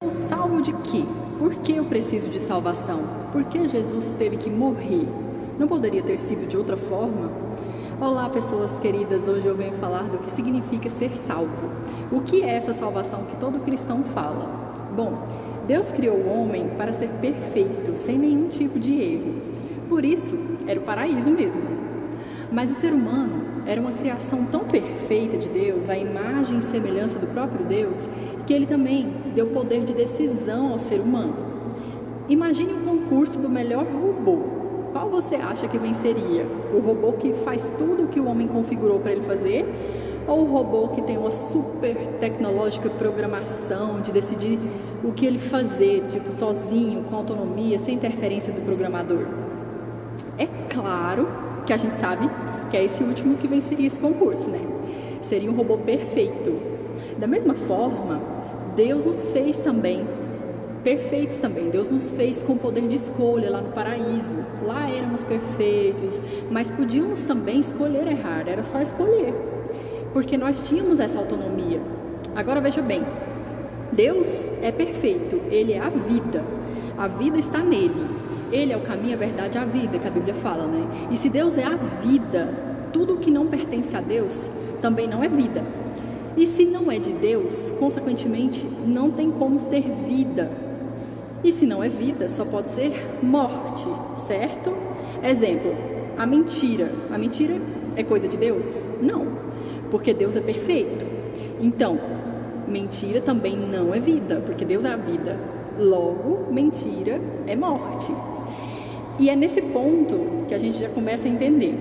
Salvo de quê? Por que eu preciso de salvação? Por que Jesus teve que morrer? Não poderia ter sido de outra forma? Olá, pessoas queridas, hoje eu venho falar do que significa ser salvo. O que é essa salvação que todo cristão fala? Bom, Deus criou o homem para ser perfeito, sem nenhum tipo de erro. Por isso, era o paraíso mesmo. Mas o ser humano era uma criação tão perfeita de Deus, a imagem e semelhança do próprio Deus, que ele também deu poder de decisão ao ser humano. Imagine um concurso do melhor robô. Qual você acha que venceria? O robô que faz tudo o que o homem configurou para ele fazer? Ou o robô que tem uma super tecnológica programação de decidir o que ele fazer, tipo, sozinho, com autonomia, sem interferência do programador? É claro que a gente sabe que é esse último que venceria esse concurso, né? Seria um robô perfeito. Da mesma forma, Deus nos fez também perfeitos também. Deus nos fez com poder de escolha lá no paraíso. Lá éramos perfeitos, mas podíamos também escolher errar, era só escolher, porque nós tínhamos essa autonomia. Agora veja bem, Deus é perfeito, Ele é a vida está nele. Ele é o caminho, a verdade, a vida, que a Bíblia fala, né? E se Deus é a vida, tudo que não pertence a Deus também não é vida. E se não é de Deus, consequentemente, não tem como ser vida. E se não é vida, só pode ser morte, certo? Exemplo, a mentira. A mentira é coisa de Deus? Não, porque Deus é perfeito. Então, mentira também não é vida, porque Deus é a vida. Logo, mentira é morte. E é nesse ponto que a gente já começa a entender.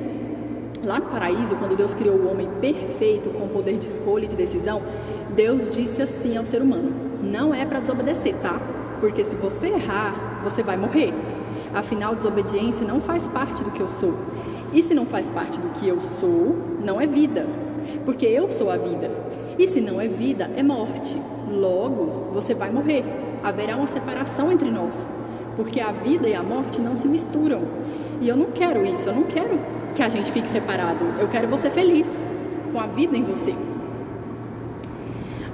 Lá no paraíso, quando Deus criou o homem perfeito, com poder de escolha e de decisão, Deus disse assim ao ser humano: não é para desobedecer, tá? Porque se você errar, você vai morrer. Afinal, desobediência não faz parte do que eu sou. E se não faz parte do que eu sou, não é vida, porque eu sou a vida. E se não é vida, é morte. Logo, você vai morrer. Haverá uma separação entre nós, porque a vida e a morte não se misturam. E eu não quero isso, eu não quero que a gente fique separado. Eu quero você feliz, com a vida em você.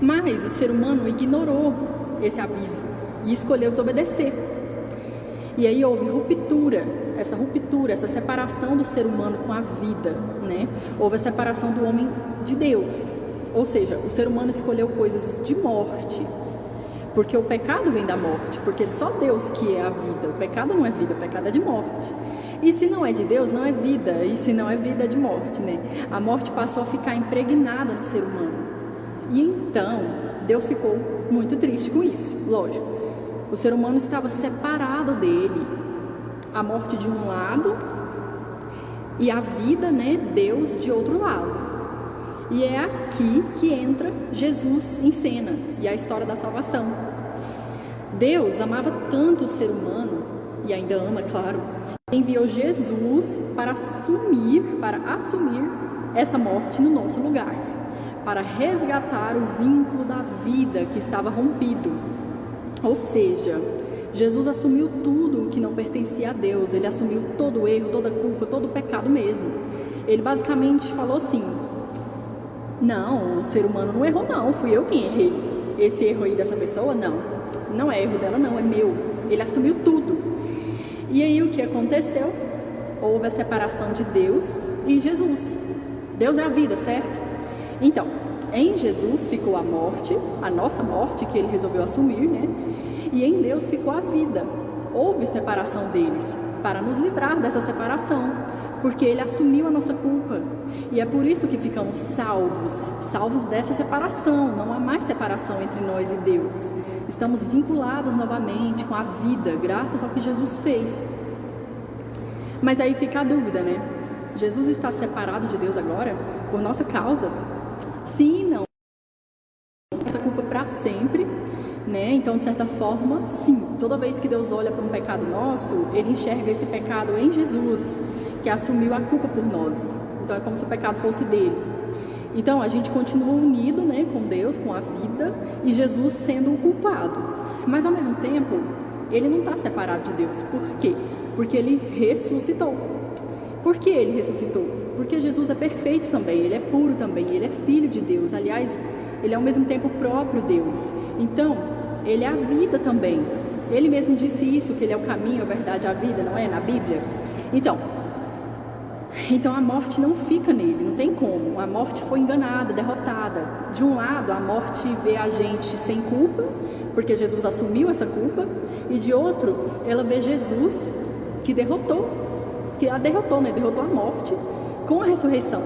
Mas o ser humano ignorou esse aviso e escolheu desobedecer. E aí houve ruptura, essa separação do ser humano com a vida, né? Houve a separação do homem de Deus. Ou seja, o ser humano escolheu coisas de morte, porque o pecado vem da morte, porque só Deus que é a vida. O pecado não é vida, o pecado é de morte. E se não é de Deus, não é vida. E se não é vida, é de morte, né? A morte passou a ficar impregnada no ser humano. E então, Deus ficou muito triste com isso, lógico. O ser humano estava separado dele. A morte de um lado e a vida, né? Deus de outro lado. E é aqui que entra Jesus em cena e a história da salvação. Deus amava tanto o ser humano, e ainda ama, claro, enviou Jesus para assumir essa morte no nosso lugar, para resgatar o vínculo da vida que estava rompido. Ou seja, Jesus assumiu tudo o que não pertencia a Deus, ele assumiu todo o erro, toda a culpa, todo o pecado mesmo. Ele basicamente falou assim: não, o ser humano não errou não, fui eu quem errei. Esse erro aí dessa pessoa, não é erro dela não, é meu. Ele assumiu tudo. E aí o que aconteceu? Houve a separação de Deus e Jesus. Deus é a vida, certo? Então, em Jesus ficou a morte, a nossa morte, que ele resolveu assumir, né? E em Deus ficou a vida. Houve separação deles, para nos livrar dessa separação, porque ele assumiu a nossa culpa. E é por isso que ficamos salvos dessa separação. Não há mais separação entre nós e Deus. Estamos vinculados novamente com a vida, graças ao que Jesus fez. Mas aí fica a dúvida, né? Jesus está separado de Deus agora, por nossa causa? Sim e não. Essa culpa para sempre, né? Então, de certa forma, sim. Toda vez que Deus olha para um pecado nosso, ele enxerga esse pecado em Jesus, que assumiu a culpa por nós. Então é como se o pecado fosse dele. Então a gente continua unido, né, com Deus, com a vida, e Jesus sendo o culpado. Mas ao mesmo tempo, ele não está separado de Deus. Por quê? Porque ele ressuscitou. Por que ele ressuscitou? Porque Jesus é perfeito também, ele é puro também, ele é filho de Deus. Aliás, ele é ao mesmo tempo o próprio Deus. Então, ele é a vida também. Ele mesmo disse isso, que ele é o caminho, a verdade, a vida, não é? Na Bíblia. Então a morte não fica nele, não tem como. A morte foi enganada, derrotada. De um lado, a morte vê a gente sem culpa, porque Jesus assumiu essa culpa, e de outro, ela vê Jesus que a derrotou, né? Derrotou a morte com a ressurreição,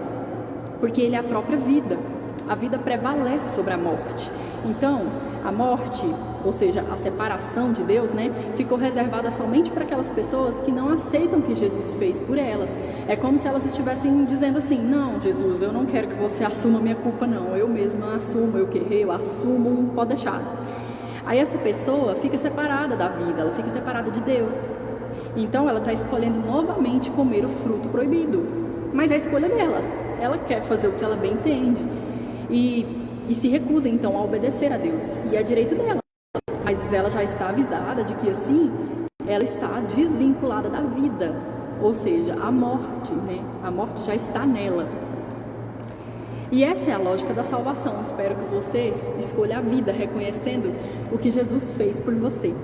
porque ele é a própria vida. A vida prevalece sobre a morte. Então, a morte, ou seja, a separação de Deus, né, ficou reservada somente para aquelas pessoas que não aceitam o que Jesus fez por elas. É como se elas estivessem dizendo assim: não, Jesus, eu não quero que você assuma minha culpa, não. Eu mesma assumo, eu que errei, eu assumo, pode deixar. Aí essa pessoa fica separada da vida, ela fica separada de Deus. Então ela está escolhendo novamente comer o fruto proibido. Mas é a escolha dela. Ela quer fazer o que ela bem entende. E se recusa então a obedecer a Deus. E é direito dela. Mas ela já está avisada de que assim ela está desvinculada da vida. Ou seja, a morte, né? A morte já está nela. E essa é a lógica da salvação. Espero que você escolha a vida reconhecendo o que Jesus fez por você.